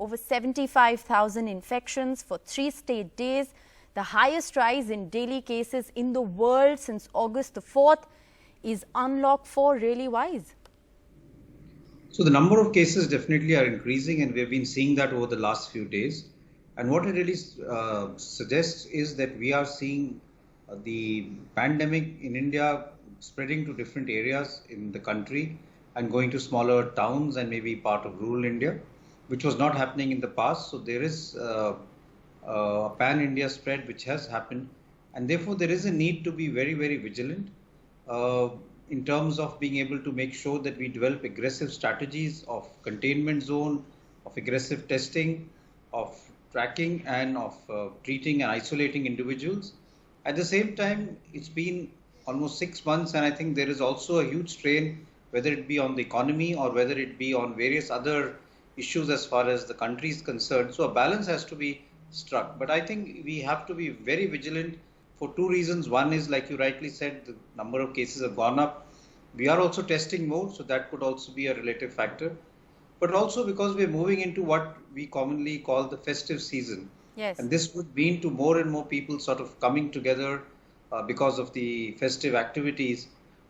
over 75,000 infections for 3 straight days, the highest rise in daily cases in the world since August the 4th. Is unlock 4 really wise? So the number of cases definitely are increasing, and we've been seeing that over the last few days. And what it really suggests is that we are seeing the pandemic in India spreading to different areas in the country and going to smaller towns and maybe part of rural India, which was not happening in the past. So there is a pan-India spread which has happened, and therefore there is a need to be very, very vigilant in terms of being able to make sure that we develop aggressive strategies of containment zone, of aggressive testing, of tracking and of treating and isolating individuals. At the same time, it's been almost 6 months, and I think there is also a huge strain, whether it be on the economy or whether it be on various other issues as far as the country is concerned. So a balance has to be struck. But I think we have to be very vigilant for two reasons. One is, like you rightly said, the number of cases have gone up. We are also testing more, so that could also be a relative factor. But also because we're moving into what we commonly call the festive season. Yes. And this would mean to more and more people sort of coming together because of the festive activities.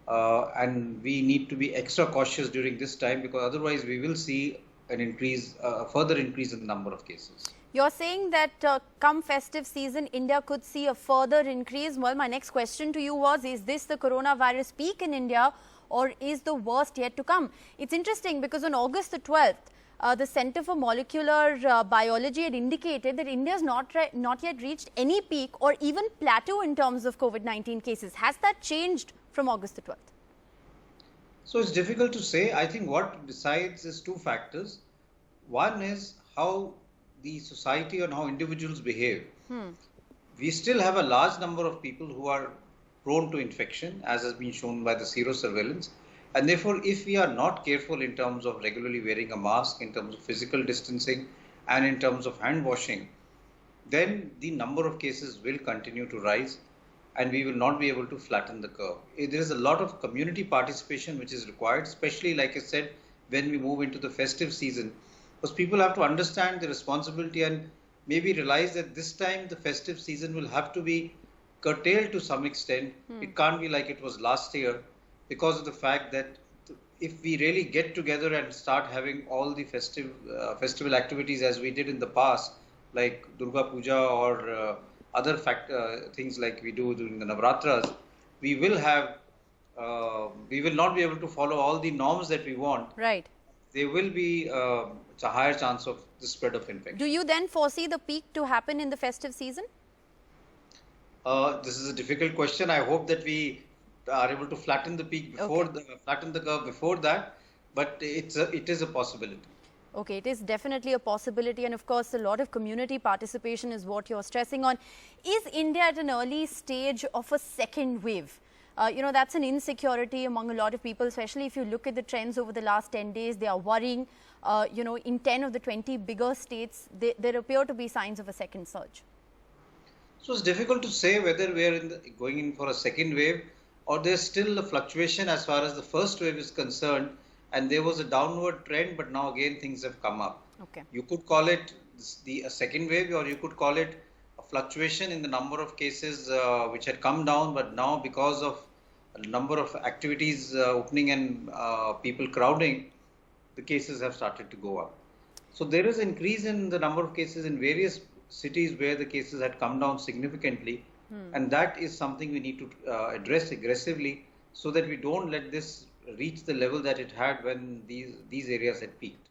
And we need to be extra cautious during this time, because otherwise we will see an increase, a further increase in the number of cases. You're saying that come festive season, India could see a further increase. Well, my next question to you was, is this the coronavirus peak in India, or is the worst yet to come? It's interesting because on August the 12th, the Center for Molecular Biology had indicated that India has not yet reached any peak or even plateau in terms of COVID-19 cases. Has that changed from August the 12th? So it's difficult to say. I think what decides is two factors. One is how the society and how individuals behave. We still have a large number of people who are prone to infection, as has been shown by the serosurveillance. And therefore, if we are not careful in terms of regularly wearing a mask, in terms of physical distancing, and in terms of hand washing, then the number of cases will continue to rise, and we will not be able to flatten the curve. There is a lot of community participation which is required, especially, like I said, when we move into the festive season, because people have to understand the responsibility and maybe realize that this time the festive season will have to be curtailed to some extent. It can't be like it was last year, because of the fact that if we really get together and start having all the festival activities as we did in the past, like Durga Puja or other things like we do during the Navratras, we will not be able to follow all the norms that we want. Right. There will be a higher chance of the spread of infection. Do you then foresee the peak to happen in the festive season? This is a difficult question. I hope that we are able to flatten the peak before flatten the curve before that, but it is a possibility. Okay, it is definitely a possibility, and of course a lot of community participation is what you're stressing on. Is India at an early stage of a second wave? That's an insecurity among a lot of people, especially if you look at the trends over the last 10 days. They are worrying. In 10 of the 20 bigger states, there appear to be signs of a second surge. So it's difficult to say whether we are going in for a second wave, or there's still a fluctuation as far as the first wave is concerned, and there was a downward trend, but now again things have come up. Okay. You could call it a second wave, or you could call it a fluctuation in the number of cases which had come down, but now because of a number of activities opening and people crowding, the cases have started to go up. So there is an increase in the number of cases in various cities where the cases had come down significantly. And that is something we need to address aggressively, so that we don't let this reach the level that it had when these areas had peaked.